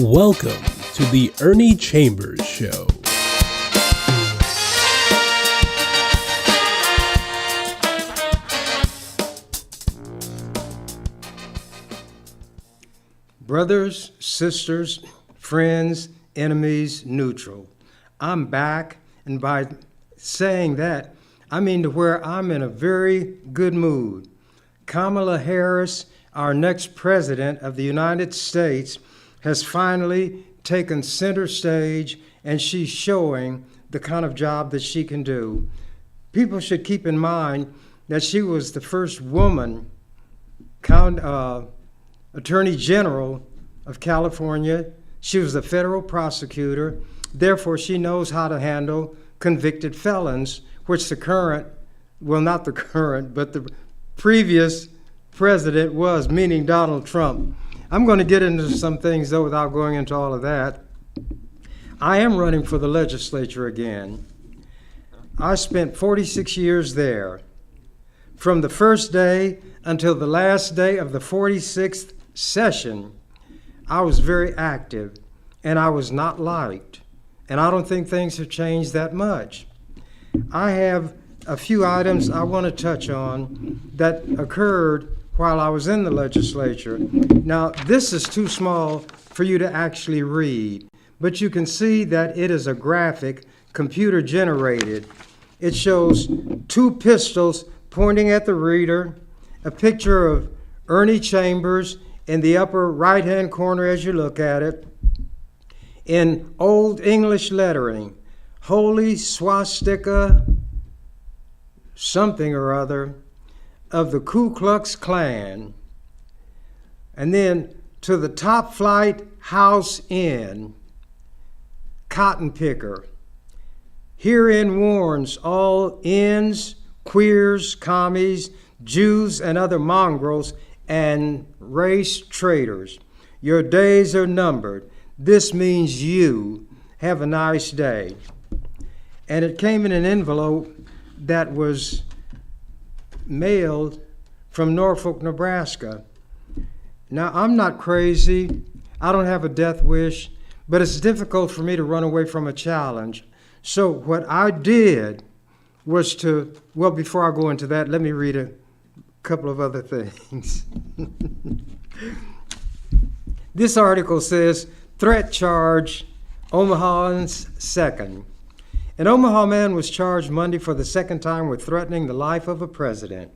Welcome to the Ernie Chambers Show. Brothers, sisters, friends, enemies, neutral. I'm back, and by saying that, I mean to where I'm in a very good mood. Kamala Harris, our next president of the United States, has finally taken center stage, and she's showing the kind of job that she can do. People should keep in mind that she was the first woman Attorney General of California. She was the federal prosecutor. Therefore, she knows how to handle convicted felons, which the previous president was, meaning Donald Trump. I'm going to get into some things, though, without going into all of that. I am running for the legislature again. I spent 46 years there. From the first day until the last day of the 46th session, I was very active, and I was not liked. And I don't think things have changed that much. I have a few items I want to touch on that occurred while I was in the legislature. Now, this is too small for you to actually read, but you can see that it is a graphic, computer generated. It shows two pistols pointing at the reader, a picture of Ernie Chambers in the upper right-hand corner as you look at it, in Old English lettering, Holy Swastika something or other of the Ku Klux Klan. And then to the top flight house inn, cotton picker. Herein warns all Ns, queers, commies, Jews, and other mongrels and race traitors. Your days are numbered. This means you. Have a nice day. And it came in an envelope that was mailed from Norfolk, Nebraska. Now, I'm not crazy. I don't have a death wish, but it's difficult for me to run away from a challenge. So what I did was before I go into that, let me read a couple of other things. This article says, threat charge, Omaha's second. An Omaha man was charged Monday for the second time with threatening the life of a president.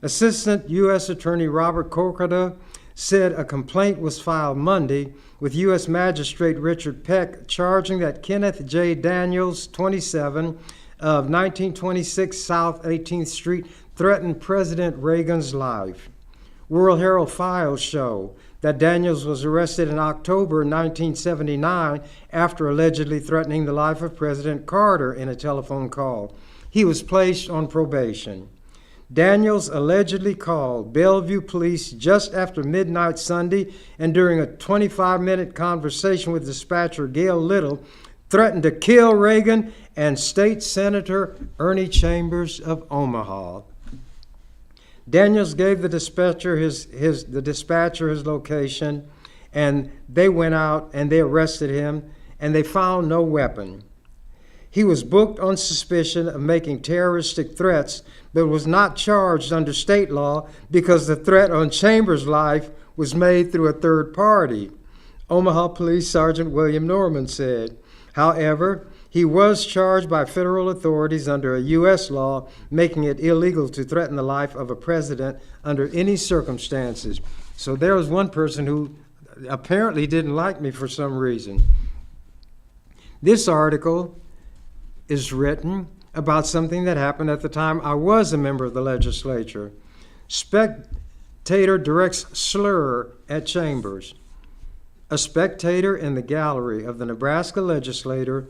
Assistant U.S. Attorney Robert Kokota said a complaint was filed Monday with U.S. Magistrate Richard Peck charging that Kenneth J. Daniels, 27, of 1926 South 18th Street, threatened President Reagan's life. World Herald files show that Daniels was arrested in October 1979 after allegedly threatening the life of President Carter in a telephone call. He was placed on probation. Daniels allegedly called Bellevue police just after midnight Sunday, and during a 25-minute conversation with dispatcher Gail Little, threatened to kill Reagan and State Senator Ernie Chambers of Omaha. Daniels gave the dispatcher his location, and they went out and they arrested him, and they found no weapon. He was booked on suspicion of making terroristic threats, but was not charged under state law because the threat on Chambers' life was made through a third party, Omaha Police Sergeant William Norman said. However, he was charged by federal authorities under a U.S. law making it illegal to threaten the life of a president under any circumstances. So there was one person who apparently didn't like me for some reason. This article is written about something that happened at the time I was a member of the legislature. Spectator directs slur at Chambers. A spectator in the gallery of the Nebraska legislature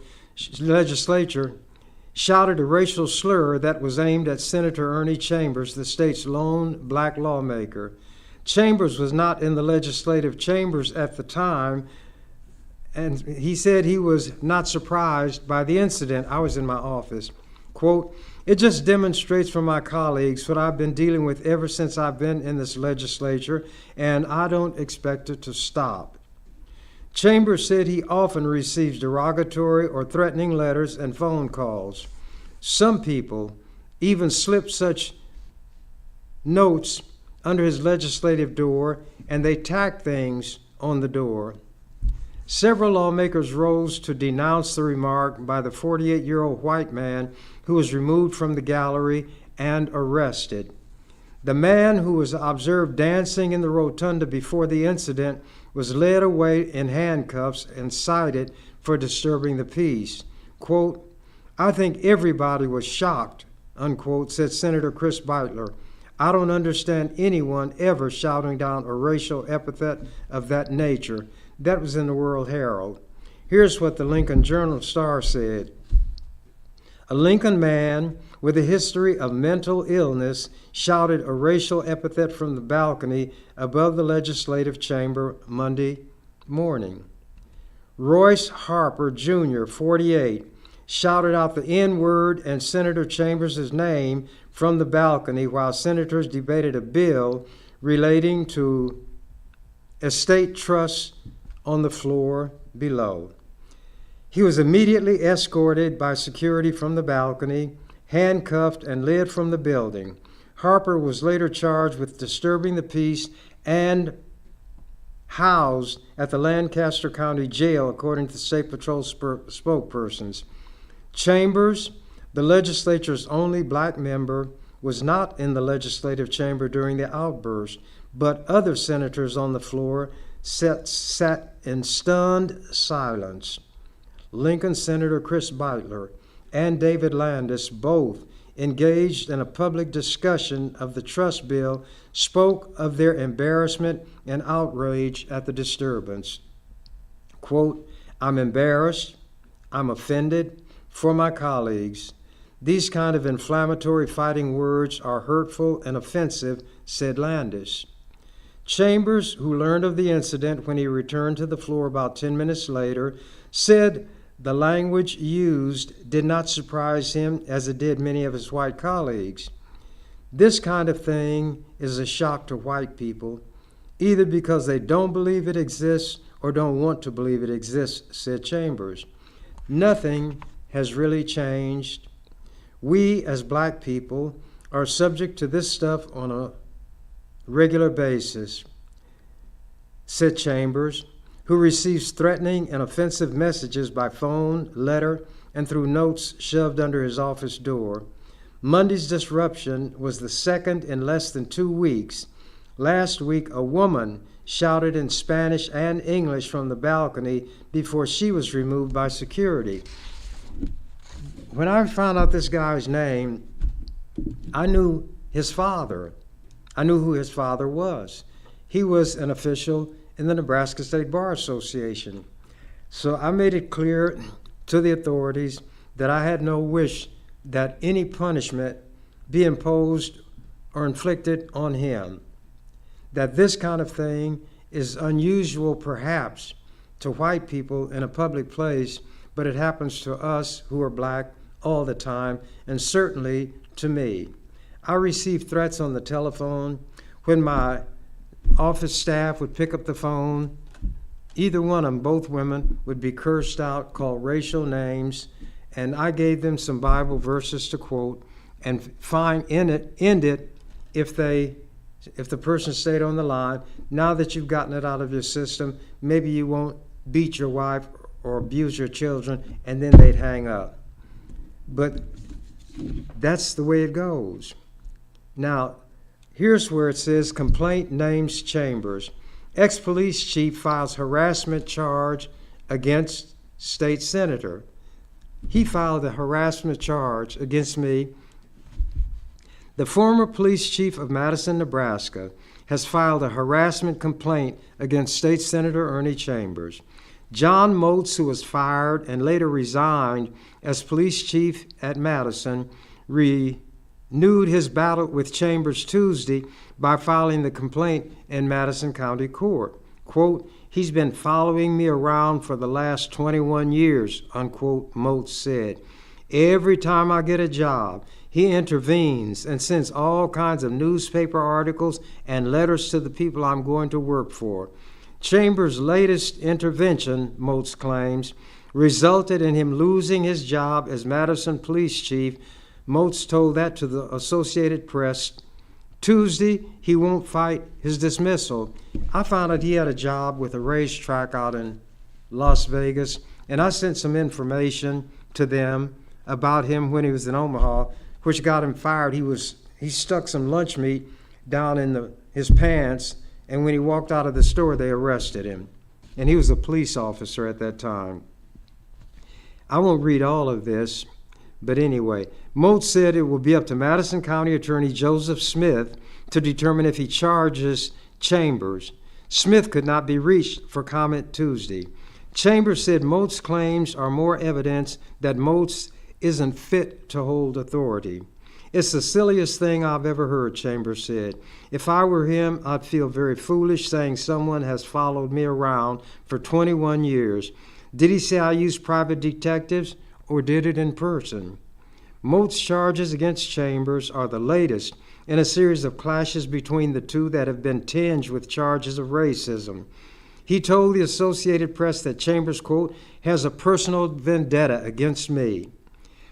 shouted a racial slur that was aimed at Senator Ernie Chambers, the state's lone black lawmaker. Chambers was not in the legislative chambers at the time, and he said he was not surprised by the incident. I was in my office. Quote, "It just demonstrates for my colleagues what I've been dealing with ever since I've been in this legislature, and I don't expect it to stop." Chambers said he often receives derogatory or threatening letters and phone calls. Some people even slip such notes under his legislative door, and they tack things on the door. Several lawmakers rose to denounce the remark by the 48-year-old white man who was removed from the gallery and arrested. The man who was observed dancing in the rotunda before the incident was led away in handcuffs and cited for disturbing the peace. Quote, "I think everybody was shocked," unquote, said Senator Chris Beitler. "I don't understand anyone ever shouting down a racial epithet of that nature." That was in the World Herald. Here's what the Lincoln Journal-Star said. A Lincoln man with a history of mental illness shouted a racial epithet from the balcony above the legislative chamber Monday morning. Royce Harper, Jr., 48, shouted out the N-word and Senator Chambers' name from the balcony while senators debated a bill relating to estate trusts on the floor below. He was immediately escorted by security from the balcony, handcuffed, and led from the building. Harper was later charged with disturbing the peace and housed at the Lancaster County Jail, according to State Patrol spokespersons. Chambers, the legislature's only black member, was not in the legislative chamber during the outburst, but other senators on the floor sat in stunned silence. Lincoln Senator Chris Beitler and David Landis, both engaged in a public discussion of the trust bill, spoke of their embarrassment and outrage at the disturbance. Quote, "I'm embarrassed, I'm offended for my colleagues. These kind of inflammatory fighting words are hurtful and offensive," said Landis. Chambers, who learned of the incident when he returned to the floor about 10 minutes later, said the language used did not surprise him as it did many of his white colleagues. "This kind of thing is a shock to white people, either because they don't believe it exists or don't want to believe it exists," said Chambers. "Nothing has really changed. We, as black people, are subject to this stuff on a regular basis," said Chambers, who receives threatening and offensive messages by phone, letter, and through notes shoved under his office door. Monday's disruption was the second in less than 2 weeks. Last week, a woman shouted in Spanish and English from the balcony before she was removed by security. When I found out this guy's name, I knew his father. I knew who his father was. He was an official in the Nebraska State Bar Association. So I made it clear to the authorities that I had no wish that any punishment be imposed or inflicted on him. That this kind of thing is unusual perhaps to white people in a public place, but it happens to us who are black all the time, and certainly to me. I received threats on the telephone. When my office staff would pick up the phone, either one of them, both women, would be cursed out, called racial names, and I gave them some Bible verses to quote and end it if the person stayed on the line. Now that you've gotten it out of your system, maybe you won't beat your wife or abuse your children, and then they'd hang up. But that's the way it goes. Now, here's where it says complaint names Chambers. Ex-police chief files harassment charge against state senator. He filed a harassment charge against me. The former police chief of Madison, Nebraska, has filed a harassment complaint against State Senator Ernie Chambers. John Moats, who was fired and later resigned as police chief at Madison, renewed his battle with Chambers Tuesday by filing the complaint in Madison County Court. Quote, "He's been following me around for the last 21 years, unquote, Moats said. Every time I get a job, he intervenes and sends all kinds of newspaper articles and letters to the people I'm going to work for. Chambers' latest intervention, Moats claims, resulted in him losing his job as Madison police chief. Moats told that to the Associated Press. Tuesday, he won't fight his dismissal. I found out he had a job with a racetrack out in Las Vegas, and I sent some information to them about him when he was in Omaha, which got him fired. He stuck some lunch meat down in his pants, and when he walked out of the store, they arrested him. And he was a police officer at that time. I won't read all of this, but anyway, Moats said it will be up to Madison County Attorney Joseph Smith to determine if he charges Chambers. Smith could not be reached for comment Tuesday. Chambers said Moats' claims are more evidence that Moats isn't fit to hold authority. It's the silliest thing I've ever heard, Chambers said. If I were him, I'd feel very foolish saying someone has followed me around for 21 years. Did he say I used private detectives or did it in person? Moats' charges against Chambers are the latest in a series of clashes between the two that have been tinged with charges of racism. He told the Associated Press that Chambers, quote, has a personal vendetta against me.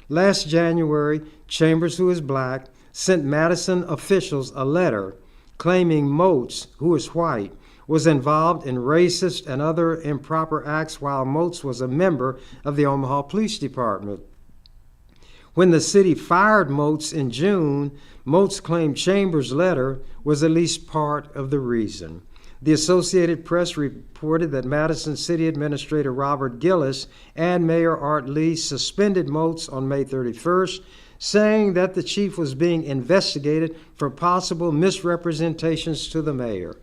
Last January, Chambers, who is black, sent Madison officials a letter claiming Moats, who is white, was involved in racist and other improper acts while Moats was a member of the Omaha Police Department. When the city fired Moats in June, Moats claimed Chambers' letter was at least part of the reason. The Associated Press reported that Madison City Administrator Robert Gillis and Mayor Art Lee suspended Moats on May 31st, saying that the chief was being investigated for possible misrepresentations to the mayor.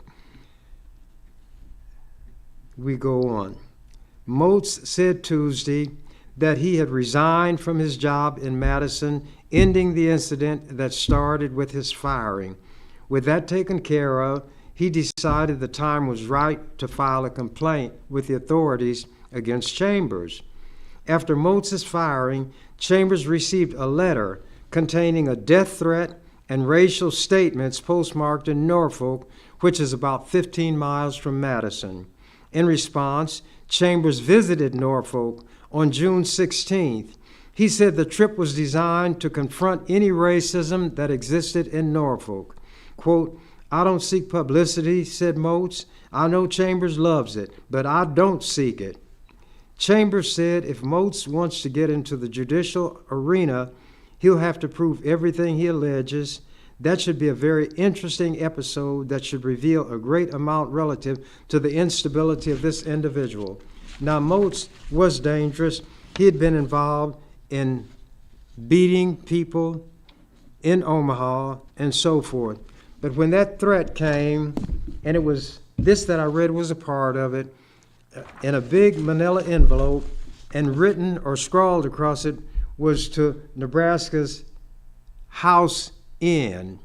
We go on. Moats said Tuesday that he had resigned from his job in Madison, ending the incident that started with his firing. With that taken care of, he decided the time was right to file a complaint with the authorities against Chambers. After Moats' firing, Chambers received a letter containing a death threat and racial statements postmarked in Norfolk, which is about 15 miles from Madison. In response, Chambers visited Norfolk on June 16th. He said the trip was designed to confront any racism that existed in Norfolk. Quote, I don't seek publicity, said Moats. I know Chambers loves it, but I don't seek it. Chambers said if Moats wants to get into the judicial arena, he'll have to prove everything he alleges. That should be a very interesting episode that should reveal a great amount relative to the instability of this individual. Now, Moats was dangerous. He had been involved in beating people in Omaha and so forth. But when that threat came, and it was this that I read was a part of it, in a big manila envelope, and written or scrawled across it was to Nebraska's House Inn.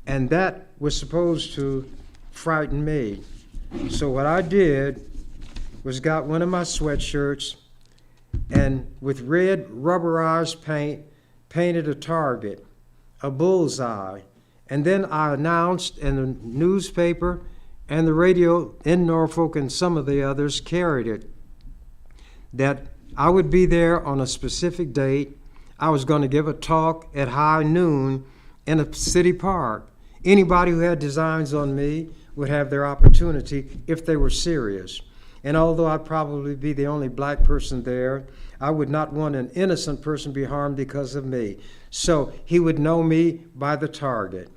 And that was supposed to frighten me. So what I did was got one of my sweatshirts and with red rubberized paint, painted a target, a bullseye. And then I announced in the newspaper and the radio in Norfolk and some of the others carried it, that I would be there on a specific date. I was going to give a talk at high noon in a city park. Anybody who had designs on me would have their opportunity if they were serious. And although I'd probably be the only black person there, I would not want an innocent person be harmed because of me. So he would know me by the target.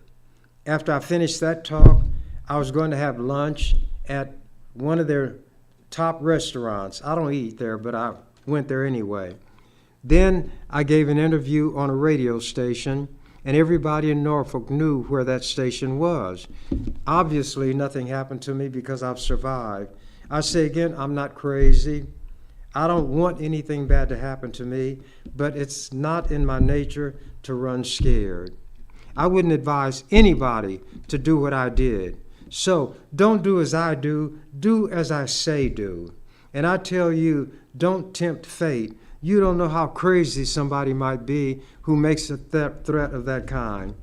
After I finished that talk, I was going to have lunch at one of their top restaurants. I don't eat there, but I went there anyway. Then I gave an interview on a radio station, and everybody in Norfolk knew where that station was. Obviously, nothing happened to me because I've survived. I say again, I'm not crazy. I don't want anything bad to happen to me, but it's not in my nature to run scared. I wouldn't advise anybody to do what I did. So don't do as I do as I say do. And I tell you, don't tempt fate. You don't know how crazy somebody might be who makes a threat of that kind.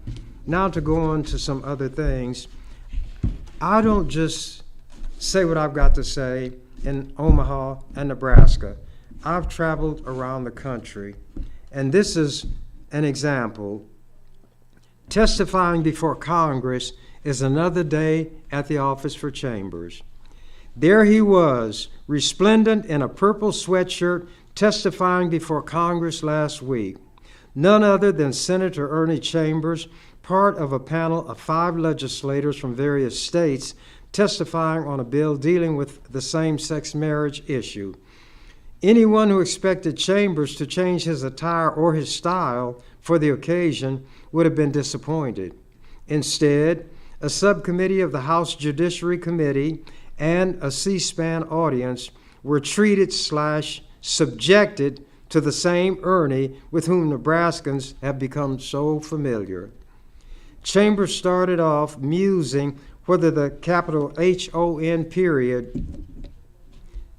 Now to go on to some other things. I don't just say what I've got to say in Omaha and Nebraska. I've traveled around the country, and this is an example. Testifying before Congress is another day at the office for Chambers. There he was, resplendent in a purple sweatshirt, testifying before Congress last week. None other than Senator Ernie Chambers, part of a panel of 5 legislators from various states, testifying on a bill dealing with the same-sex marriage issue. Anyone who expected Chambers to change his attire or his style for the occasion would have been disappointed. Instead, a subcommittee of the House Judiciary Committee and a C-SPAN audience were treated/subjected to the same Ernie with whom Nebraskans have become so familiar. Chambers started off musing whether the capital H-O-N period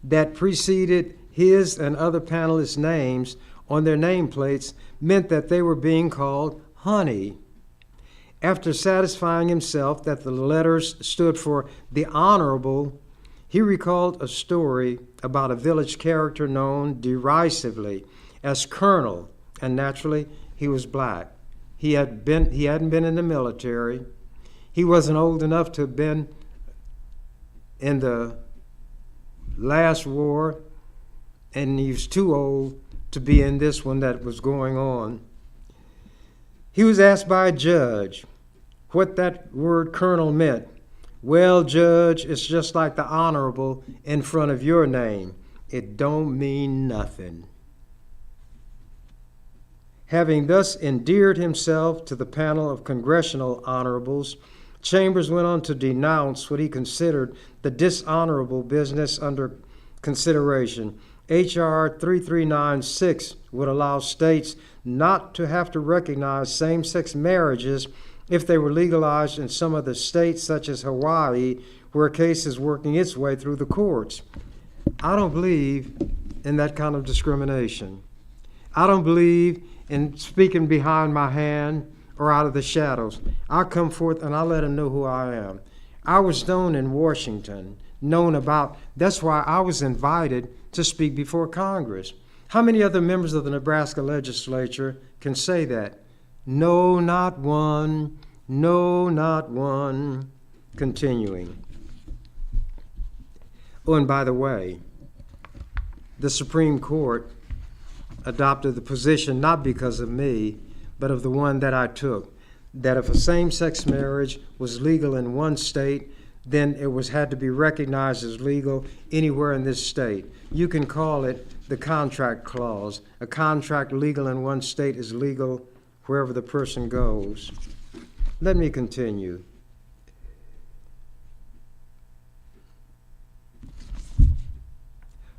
that preceded his and other panelists' names on their nameplates meant that they were being called honey. After satisfying himself that the letters stood for the Honorable, he recalled a story about a village character known derisively as Colonel, and naturally he was black. He hadn't been in the military. He wasn't old enough to have been in the last war, and he was too old to be in this one that was going on. He was asked by a judge what that word colonel meant. Well, Judge, it's just like the Honorable in front of your name. It don't mean nothing. Having thus endeared himself to the panel of congressional honorables, Chambers went on to denounce what he considered the dishonorable business under consideration. H.R. 3396 would allow states not to have to recognize same-sex marriages if they were legalized in some of the states, such as Hawaii, where a case is working its way through the courts. I don't believe in that kind of discrimination. I don't believe in speaking behind my hand or out of the shadows. I come forth and I let them know who I am. I was known in Washington, that's why I was invited to speak before Congress. How many other members of the Nebraska legislature can say that? No, not one. No, not one. Continuing. Oh, and by the way, the Supreme Court adopted the position not because of me, but of the one that I took, that if a same-sex marriage was legal in one state, then it had to be recognized as legal anywhere in this state. You can call it the contract clause. A contract legal in one state is legal wherever the person goes. Let me continue.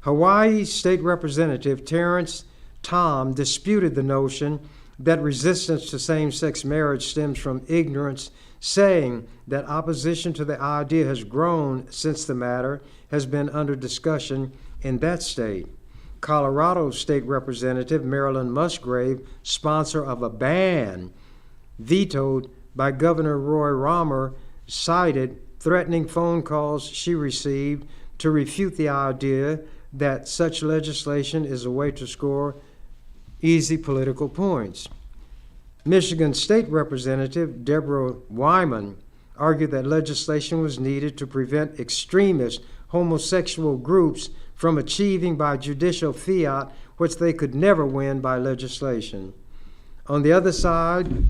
Hawaii State Representative Terrence Tom disputed the notion that resistance to same-sex marriage stems from ignorance, saying that opposition to the idea has grown since the matter has been under discussion in that state. Colorado State Representative Marilyn Musgrave, sponsor of a ban vetoed by Governor Roy Romer, cited threatening phone calls she received to refute the idea that such legislation is a way to score easy political points. Michigan State Representative Deborah Wyman argued that legislation was needed to prevent extremist homosexual groups from achieving by judicial fiat which they could never win by legislation. On the other side,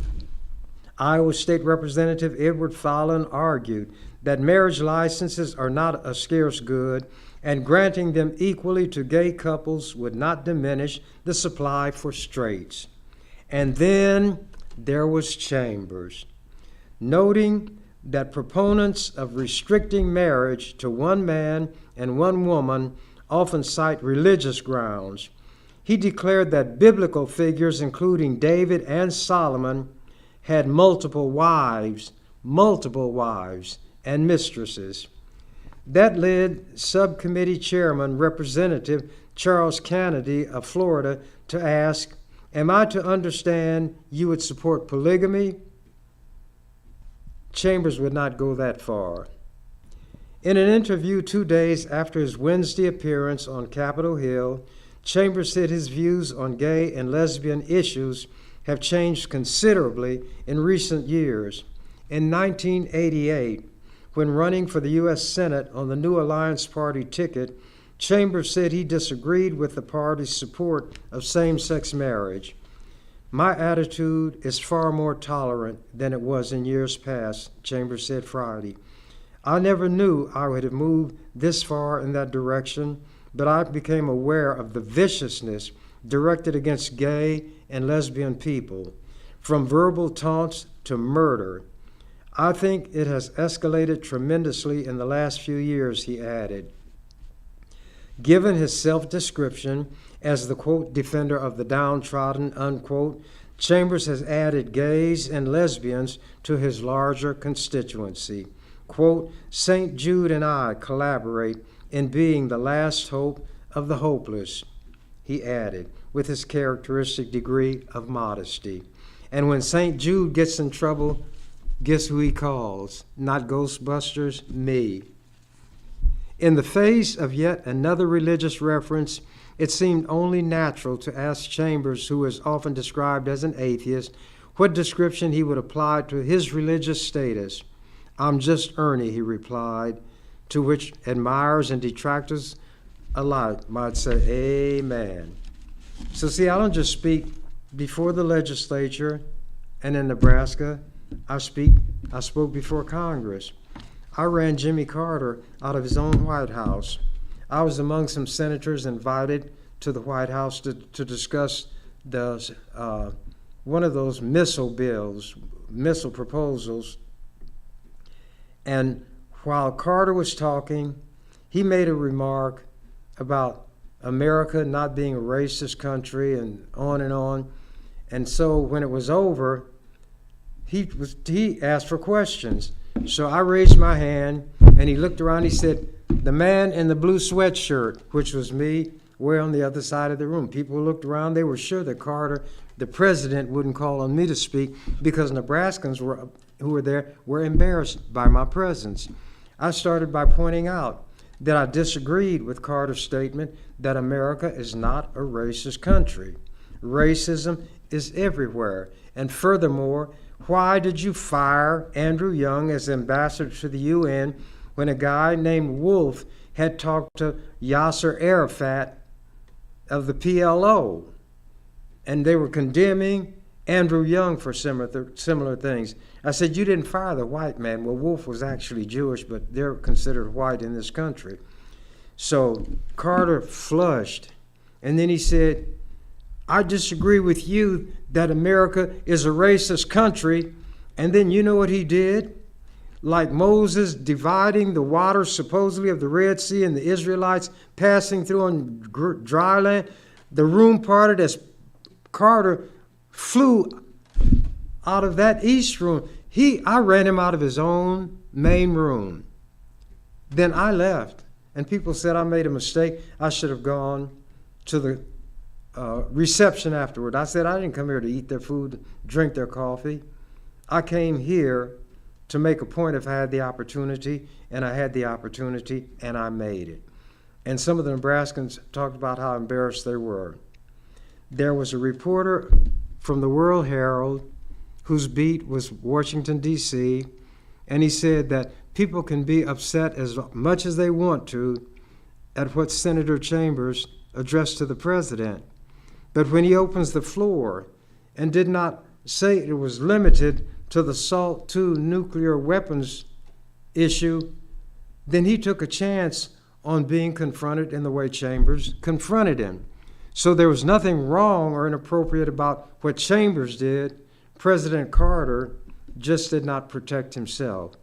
Iowa State Representative Edward Fallon argued that marriage licenses are not a scarce good, and granting them equally to gay couples would not diminish the supply for straights. And then there was Chambers, noting that proponents of restricting marriage to one man and one woman often cite religious grounds. He declared that biblical figures, including David and Solomon, had multiple wives and mistresses. That led Subcommittee Chairman Representative Charles Kennedy of Florida to ask, "Am I to understand you would support polygamy?" Chambers would not go that far. In an interview 2 days after his Wednesday appearance on Capitol Hill, Chambers said his views on gay and lesbian issues have changed considerably in recent years. In 1988, when running for the U.S. Senate on the New Alliance Party ticket, Chambers said he disagreed with the party's support of same-sex marriage. My attitude is far more tolerant than it was in years past, Chambers said Friday. I never knew I would have moved this far in that direction, but I became aware of the viciousness directed against gay and lesbian people, from verbal taunts to murder. I think it has escalated tremendously in the last few years, he added. Given his self-description as the, quote, defender of the downtrodden, unquote, Chambers has added gays and lesbians to his larger constituency. Quote, St. Jude and I collaborate in being the last hope of the hopeless, he added, with his characteristic degree of modesty. And when St. Jude gets in trouble, guess who he calls? Not Ghostbusters, me. In the face of yet another religious reference, it seemed only natural to ask Chambers, who is often described as an atheist, what description he would apply to his religious status. I'm just Ernie, he replied, to which admirers and detractors alike might say, amen. So see, I don't just speak before the legislature and in Nebraska. I spoke before Congress. I ran Jimmy Carter out of his own White House. I was among some senators invited to the White House to discuss one of those missile proposals. And while Carter was talking, he made a remark about America not being a racist country and on and on. And so when it was over, he asked for questions. So I raised my hand, and he looked around. He said, the man in the blue sweatshirt, which was me, were on the other side of the room. People looked around. They were sure that Carter, the president, wouldn't call on me to speak because Nebraskans who were there were embarrassed by my presence. I started by pointing out that I disagreed with Carter's statement that America is not a racist country. Racism is everywhere. And furthermore, why did you fire Andrew Young as ambassador to the UN when a guy named Wolf had talked to Yasser Arafat of the PLO? And they were condemning Andrew Young for similar things. I said, you didn't fire the white man. Well, Wolf was actually Jewish, but they're considered white in this country. So Carter flushed, and then he said, I disagree with you that America is a racist country. And then you know what he did? Like Moses dividing the waters supposedly of the Red Sea and the Israelites passing through on dry land, the room parted as Carter flew out of that east room. I ran him out of his own main room. Then I left, and people said I made a mistake. I should have gone to the reception afterward. I said I didn't come here to eat their food, drink their coffee. I came here to make a point if I had the opportunity, and I had the opportunity, and I made it. And some of the Nebraskans talked about how embarrassed they were. There was a reporter from the World Herald whose beat was Washington, D.C., and he said that people can be upset as much as they want to at what Senator Chambers addressed to the president. But when he opens the floor and did not say it was limited to the SALT II nuclear weapons issue, then he took a chance on being confronted in the way Chambers confronted him. So there was nothing wrong or inappropriate about what Chambers did. President Carter just did not protect himself.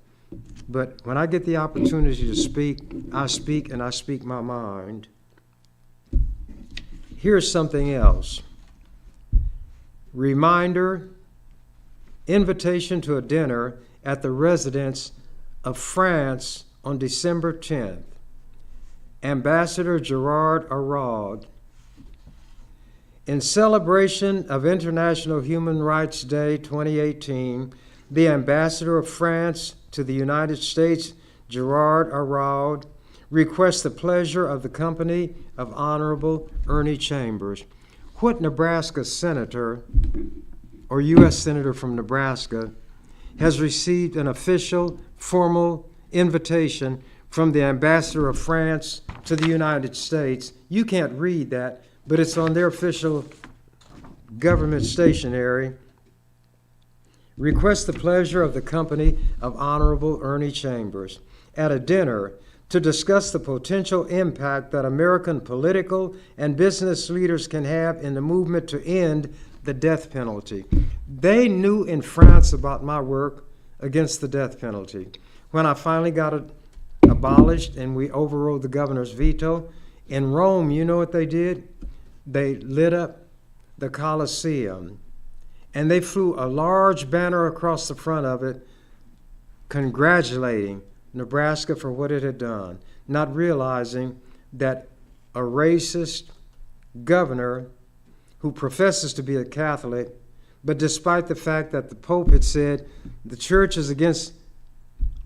But when I get the opportunity to speak, and I speak my mind. Here's something else. Reminder, invitation to a dinner at the residence of France on December 10th. Ambassador Gerard Araud. In celebration of International Human Rights Day 2018, the Ambassador of France to the United States, Gerard Arraud, requests the pleasure of the company of Honorable Ernie Chambers. What Nebraska senator or U.S. senator from Nebraska has received an official, formal invitation from the ambassador of France to the United States? You can't read that, but it's on their official government stationery. Request the pleasure of the company of Honorable Ernie Chambers at a dinner to discuss the potential impact that American political and business leaders can have in the movement to end the death penalty. They knew in France about my work against the death penalty. When I finally got it abolished and we overrode the governor's veto, in Rome, you know what they did? They lit up the Colosseum and they flew a large banner across the front of it congratulating Nebraska for what it had done, not realizing that a racist governor who professes to be a Catholic, but despite the fact that the Pope had said the church is against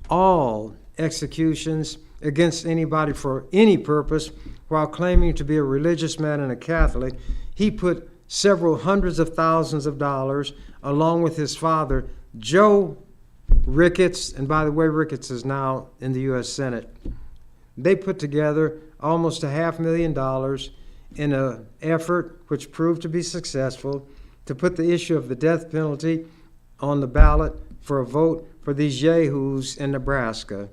all executions, against anybody for any purpose, while claiming to be a religious man and a Catholic, he put several hundreds of thousands of dollars, along with his father, Joe Ricketts, and by the way, Ricketts is now in the U.S. Senate. They put together almost $500,000 in an effort which proved to be successful to put the issue of the death penalty on the ballot for a vote for these yahoos in Nebraska.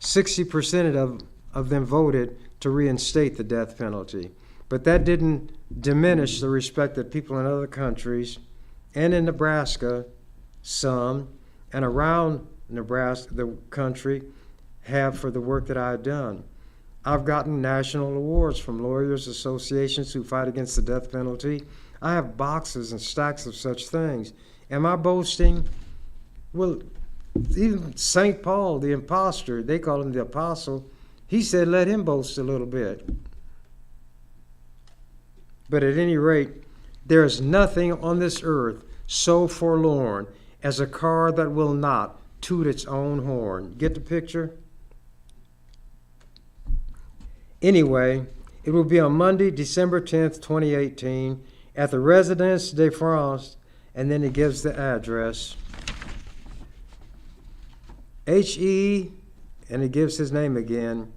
60% of them voted to reinstate the death penalty. But that didn't diminish the respect that people in other countries and in Nebraska, some, and around Nebraska, the country, have for the work that I've done. I've gotten national awards from lawyers associations who fight against the death penalty. I have boxes and stacks of such things. Am I boasting? Well, even St. Paul, the imposter, they call him the apostle, he said let him boast a little bit. But at any rate, there is nothing on this earth so forlorn as a car that will not toot its own horn. Get the picture? Anyway, it will be on Monday, December 10th, 2018, at the Résidence de France, and then it gives the address. H.E., and it gives his name again,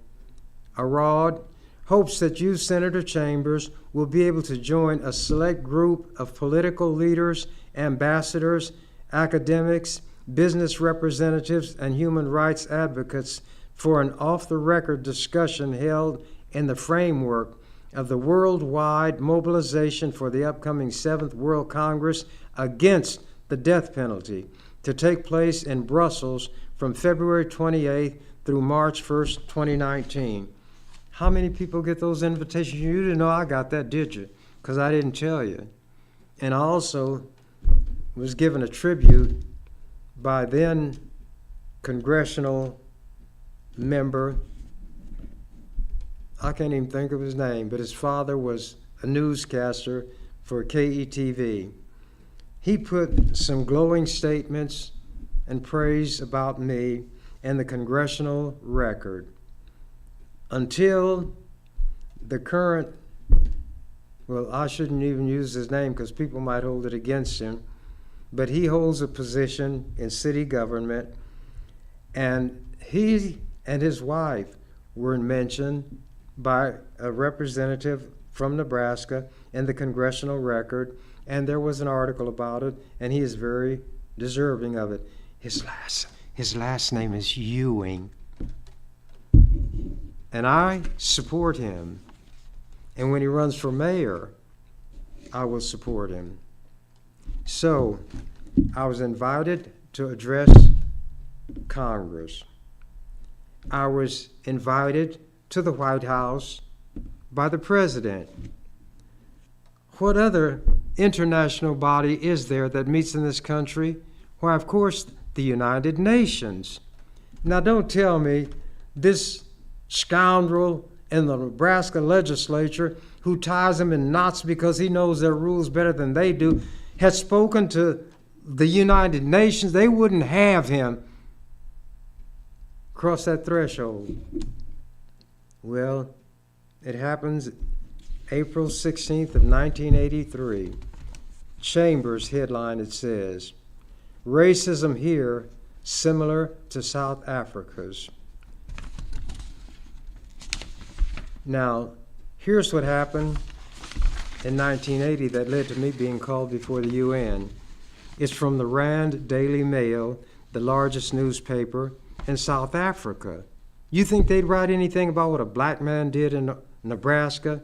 Arraud, hopes that you, Senator Chambers, will be able to join a select group of political leaders, ambassadors, academics, business representatives, and human rights advocates for an off-the-record discussion held in the framework of the worldwide mobilization for the upcoming 7th World Congress against the death penalty to take place in Brussels from February 28th through March 1st, 2019. How many people get those invitations? You didn't know I got that, did you? Because I didn't tell you. And I also was given a tribute by then congressional member, I can't even think of his name, but his father was a newscaster for KETV. He put some glowing statements and praise about me in the Congressional Record. Until the current, well, I shouldn't even use his name because people might hold it against him, but he holds a position in city government, and he and his wife were mentioned by a representative from Nebraska in the Congressional Record, and there was an article about it, and he is very deserving of it. His last name is Ewing, and I support him. And when he runs for mayor, I will support him. So I was invited to address Congress. I was invited to the White House by the president. What other international body is there that meets in this country? Why, of course, the United Nations. Now, don't tell me this scoundrel in the Nebraska legislature who ties them in knots because he knows their rules better than they do has spoken to the United Nations. They wouldn't have him cross that threshold? Well, it happens April 16th of 1983. Chambers headline, it says, "Racism here similar to South Africa's." Now, here's what happened in 1980 that led to me being called before the UN. It's from the Rand Daily Mail, the largest newspaper in South Africa. You think they'd write anything about what a black man did in Nebraska?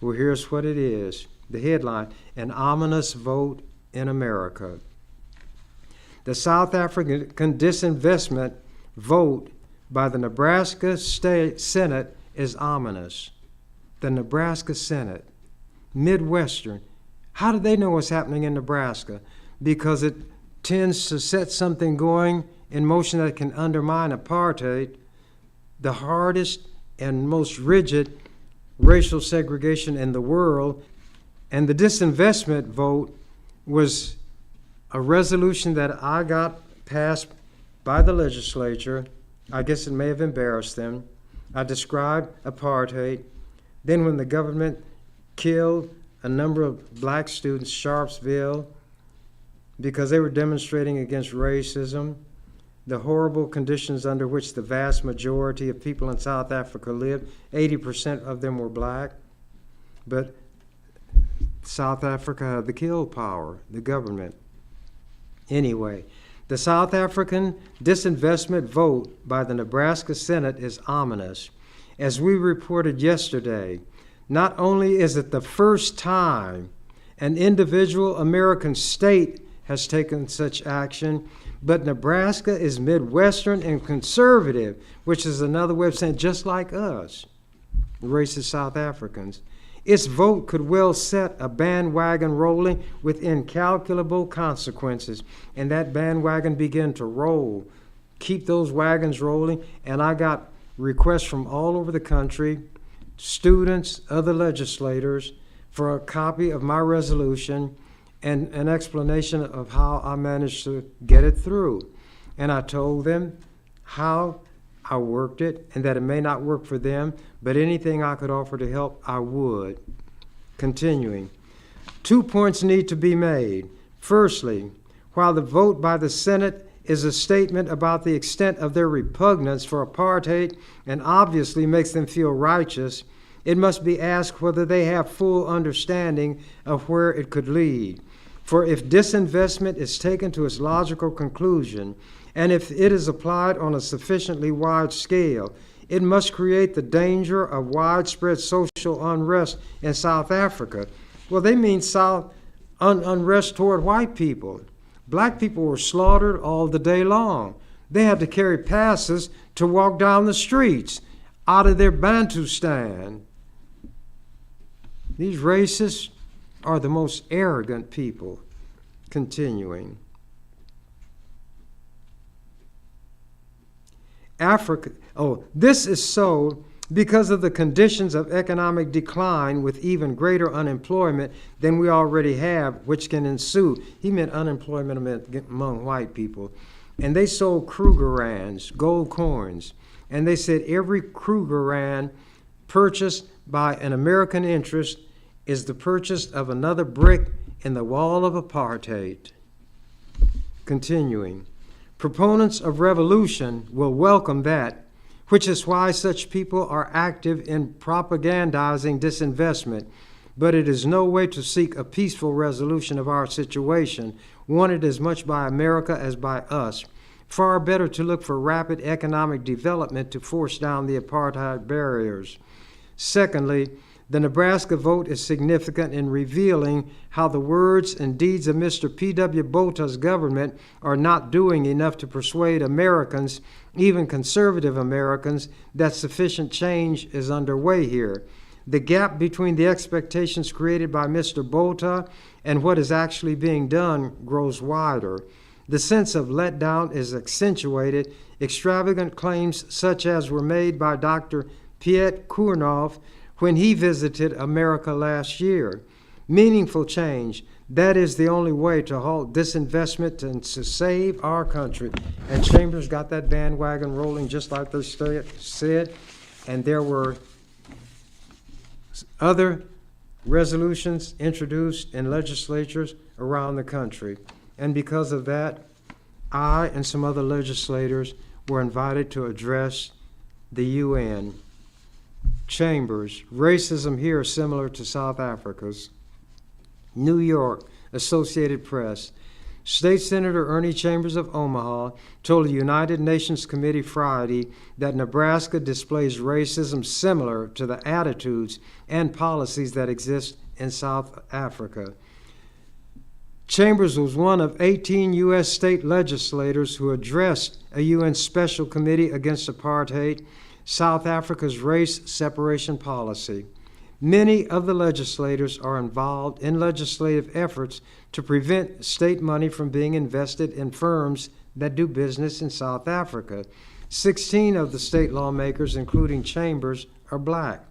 Well, here's what it is. The headline, "An Ominous Vote in America." The South African disinvestment vote by the Nebraska State Senate is ominous. The Nebraska Senate, Midwestern. How do they know what's happening in Nebraska? Because it tends to set something going in motion that can undermine apartheid, the hardest and most rigid racial segregation in the world. And the disinvestment vote was a resolution that I got passed by the legislature. I guess it may have embarrassed them. I described apartheid. Then when the government killed a number of black students, Sharpsville, because they were demonstrating against racism, the horrible conditions under which the vast majority of people in South Africa lived. 80% of them were black. But South Africa had the kill power, the government. Anyway, the South African disinvestment vote by the Nebraska Senate is ominous. As we reported yesterday, not only is it the first time an individual American state has taken such action, but Nebraska is Midwestern and conservative, which is another way of saying just like us, racist South Africans. Its vote could well set a bandwagon rolling with incalculable consequences, and that bandwagon began to roll. Keep those wagons rolling, and I got requests from all over the country, students, other legislators, for a copy of my resolution and an explanation of how I managed to get it through. And I told them how I worked it and that it may not work for them, but anything I could offer to help, I would. Continuing, 2 points need to be made. Firstly, while the vote by the Senate is a statement about the extent of their repugnance for apartheid and obviously makes them feel righteous, it must be asked whether they have full understanding of where it could lead. For if disinvestment is taken to its logical conclusion, and if it is applied on a sufficiently wide scale, it must create the danger of widespread social unrest in South Africa. Well, they mean unrest toward white people. Black people were slaughtered all the day long. They had to carry passes to walk down the streets out of their Bantustan. These racists are the most arrogant people. Continuing. This is so because of the conditions of economic decline with even greater unemployment than we already have, which can ensue. He meant unemployment among white people. And they sold Krugerrands, gold coins. And they said every Krugerrand purchased by an American interest is the purchase of another brick in the wall of apartheid. Continuing. Proponents of revolution will welcome that, which is why such people are active in propagandizing disinvestment. But it is no way to seek a peaceful resolution of our situation, wanted as much by America as by us. Far better to look for rapid economic development to force down the apartheid barriers. Secondly, the Nebraska vote is significant in revealing how the words and deeds of Mr. P.W. Bota's government are not doing enough to persuade Americans, even conservative Americans, that sufficient change is underway here. The gap between the expectations created by Mr. Bota and what is actually being done grows wider. The sense of letdown is accentuated. Extravagant claims such as were made by Dr. Piet Koornoff when he visited America last year. Meaningful change, That is the only way to halt disinvestment and to save our country. And Chambers got that bandwagon rolling just like they said. And there were other resolutions introduced in legislatures around the country. And because of that, I and some other legislators were invited to address the UN. Chambers, racism here is similar to South Africa's. New York, Associated Press. State Senator Ernie Chambers of Omaha told the United Nations Committee Friday that Nebraska displays racism similar to the attitudes and policies that exist in South Africa. Chambers was one of 18 U.S. state legislators who addressed a UN Special Committee against Apartheid, South Africa's race separation policy. Many of the legislators are involved in legislative efforts to prevent state money from being invested in firms that do business in South Africa. 16 of the state lawmakers, including Chambers, are black.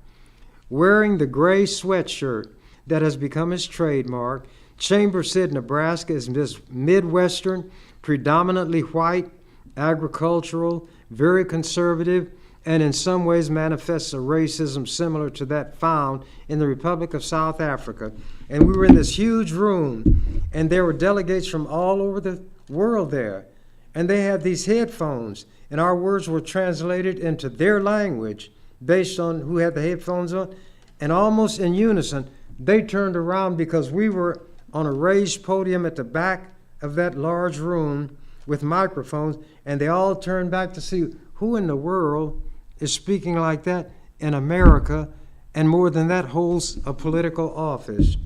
Wearing the gray sweatshirt that has become his trademark, Chambers said Nebraska is Midwestern, predominantly white, agricultural, very conservative, and in some ways manifests a racism similar to that found in the Republic of South Africa. And we were in this huge room, and there were delegates from all over the world there. And they had these headphones, and our words were translated into their language based on who had the headphones on. And almost in unison, they turned around because we were on a raised podium at the back of that large room with microphones, and they all turned back to see who in the world is speaking like that in America, and more than that, holds a political office.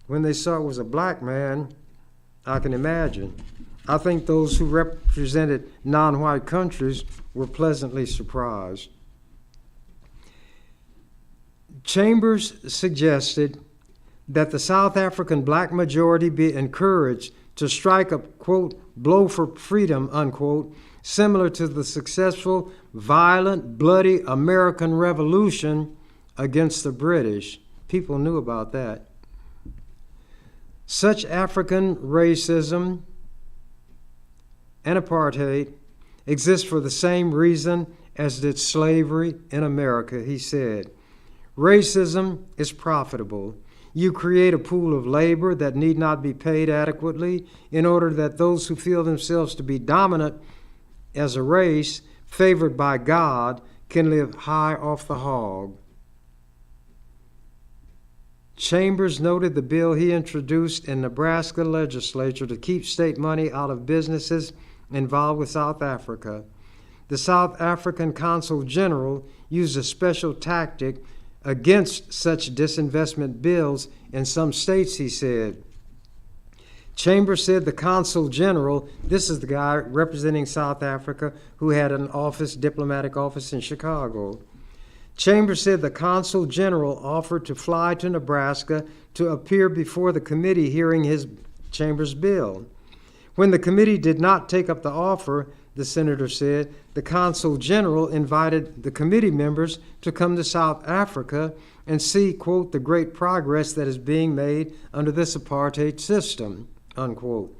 When they saw it was a black man, I can imagine. I think those who represented non-white countries were pleasantly surprised. Chambers suggested that the South African black majority be encouraged to strike a, quote, blow for freedom, unquote, similar to the successful, violent, bloody American Revolution against the British. People knew about that. Such African racism and apartheid exist for the same reason as did slavery in America, he said. Racism is profitable. You create a pool of labor that need not be paid adequately in order that those who feel themselves to be dominant as a race, favored by God, can live high off the hog. Chambers noted the bill he introduced in Nebraska legislature to keep state money out of businesses involved with South Africa. The South African Consul General used a special tactic against such disinvestment bills in some states, he said. Chambers said the Consul General, this is the guy representing South Africa who had an office, diplomatic office in Chicago. Chambers said the Consul General offered to fly to Nebraska to appear before the committee hearing his Chambers bill. When the committee did not take up the offer, the senator said, the Consul General invited the committee members to come to South Africa and see, quote, the great progress that is being made under this apartheid system, unquote.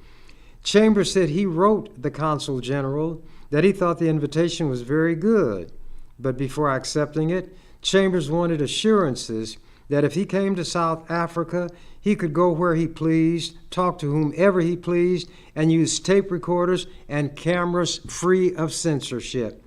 Chambers said he wrote the Consul General that he thought the invitation was very good, but before accepting it, Chambers wanted assurances that if he came to South Africa, he could go where he pleased, talk to whomever he pleased, and use tape recorders and cameras free of censorship.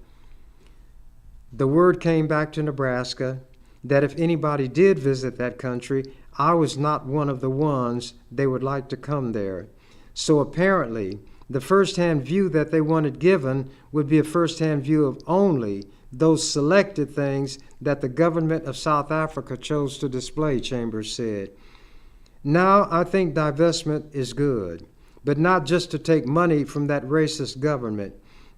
The word came back to Nebraska that if anybody did visit that country, I was not one of the ones they would like to come there. So apparently, the first-hand view that they wanted given would be a first-hand view of only those selected things that the government of South Africa chose to display, Chambers said. Now I think divestment is good, but not just to take money from that racist government.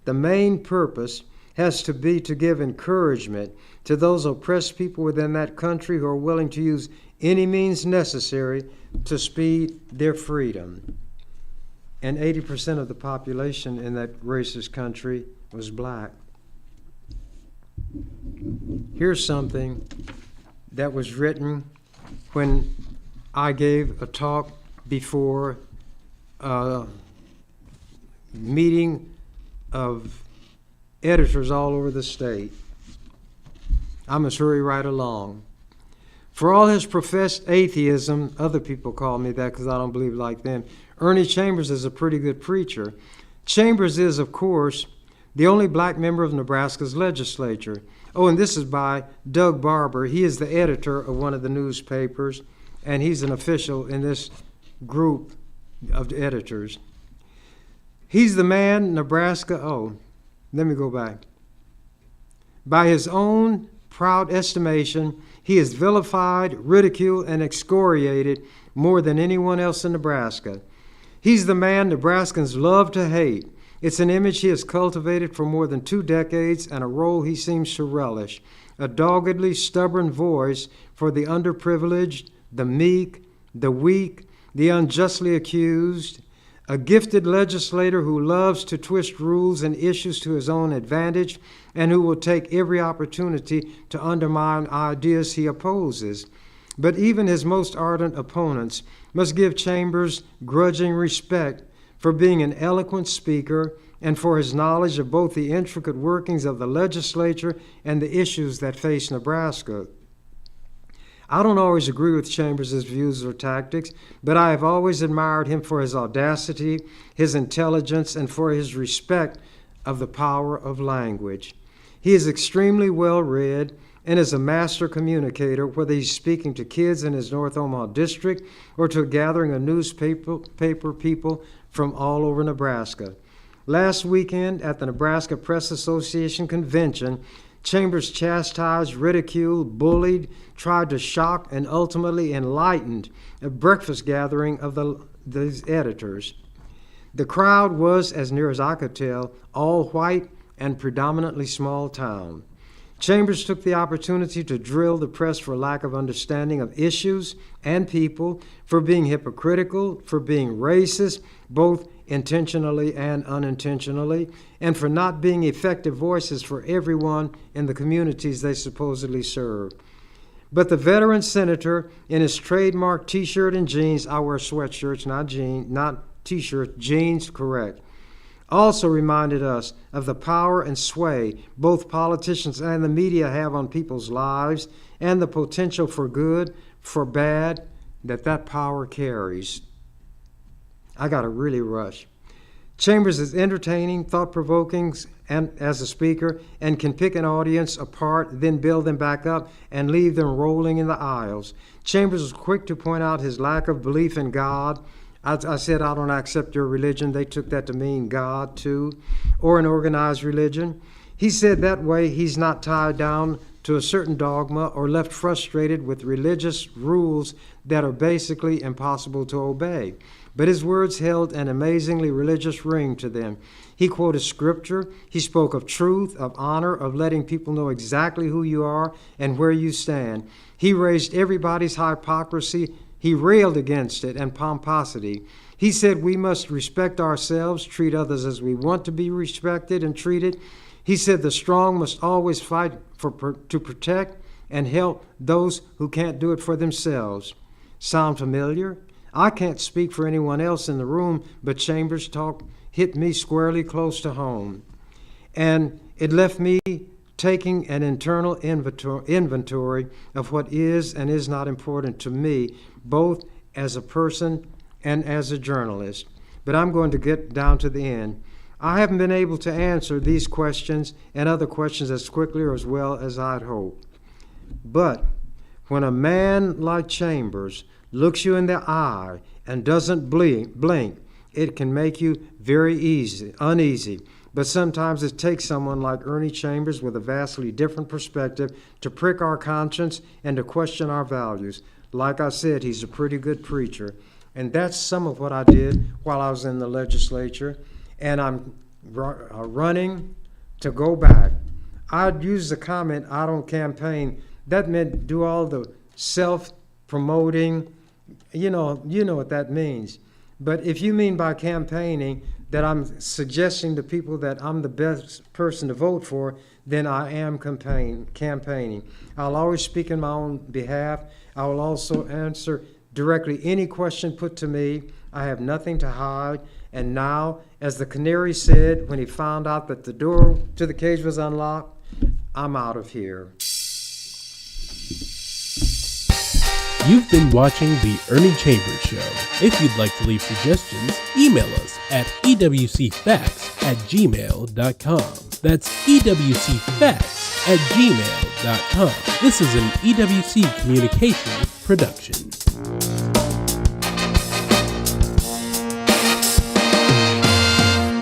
The main purpose has to be to give encouragement to those oppressed people within that country who are willing to use any means necessary to speed their freedom. And 80% of the population in that racist country was black. Here's something that was written when I gave a talk before a meeting of editors all over the state. I must hurry right along. For all his professed atheism, other people call me that because I don't believe like them, Ernie Chambers is a pretty good preacher. Chambers is, of course, the only black member of Nebraska's legislature. Oh, and this is by Doug Barber. He is the editor of one of the newspapers, and he's an official in this group of editors. He's the man Nebraska, let me go back. By his own proud estimation, he is vilified, ridiculed, and excoriated more than anyone else in Nebraska. He's the man Nebraskans love to hate. It's an image he has cultivated for more than 2 decades and a role he seems to relish. A doggedly stubborn voice for the underprivileged, the meek, the weak, the unjustly accused. A gifted legislator who loves to twist rules and issues to his own advantage and who will take every opportunity to undermine ideas he opposes. But even his most ardent opponents must give Chambers grudging respect for being an eloquent speaker and for his knowledge of both the intricate workings of the legislature and the issues that face Nebraska. I don't always agree with Chambers' views or tactics, but I have always admired him for his audacity, his intelligence, and for his respect of the power of language. He is extremely well read and is a master communicator, whether he's speaking to kids in his North Omaha district or to a gathering of newspaper people from all over Nebraska. Last weekend at the Nebraska Press Association convention, Chambers chastised, ridiculed, bullied, tried to shock, and ultimately enlightened a breakfast gathering of these editors. The crowd was, as near as I could tell, all white and predominantly small town. Chambers took the opportunity to drill the press for lack of understanding of issues and people, for being hypocritical, for being racist, both intentionally and unintentionally, and for not being effective voices for everyone in the communities they supposedly serve. But the veteran senator, in his trademark T-shirt and jeans — I wear sweatshirts, not T-shirts, jeans, correct — also reminded us of the power and sway both politicians and the media have on people's lives and the potential for good, for bad, that power carries. I got to really rush. Chambers is entertaining, thought-provoking, and as a speaker, and can pick an audience apart, then build them back up and leave them rolling in the aisles. Chambers was quick to point out his lack of belief in God. I said, I don't accept your religion. They took that to mean God, too, or an organized religion. He said that way he's not tied down to a certain dogma or left frustrated with religious rules that are basically impossible to obey. But his words held an amazingly religious ring to them. He quoted scripture. He spoke of truth, of honor, of letting people know exactly who you are and where you stand. He raised everybody's hypocrisy. He railed against it and pomposity. He said we must respect ourselves, treat others as we want to be respected and treated. He said the strong must always fight to protect and help those who can't do it for themselves. Sound familiar? I can't speak for anyone else in the room, but Chambers' talk hit me squarely close to home. And it left me taking an internal inventory of what is and is not important to me, both as a person and as a journalist. But I'm going to get down to the end. I haven't been able to answer these questions and other questions as quickly or as well as I'd hoped. But when a man like Chambers looks you in the eye and doesn't blink, it can make you very uneasy. But sometimes it takes someone like Ernie Chambers with a vastly different perspective to prick our conscience and to question our values. Like I said, he's a pretty good preacher. And that's some of what I did while I was in the legislature. And I'm running to go back. I'd use the comment, I don't campaign. That meant do all the self-promoting. You know what that means. But if you mean by campaigning that I'm suggesting to people that I'm the best person to vote for, then I am campaigning. I'll always speak in my own behalf. I will also answer directly any question put to me. I have nothing to hide. And now, as the canary said when he found out that the door to the cage was unlocked, I'm out of here. You've been watching The Ernie Chambers Show. If you'd like to leave suggestions, email us at ewcfacts@gmail.com. That's ewcfacts@gmail.com. This is an EWC Communication production.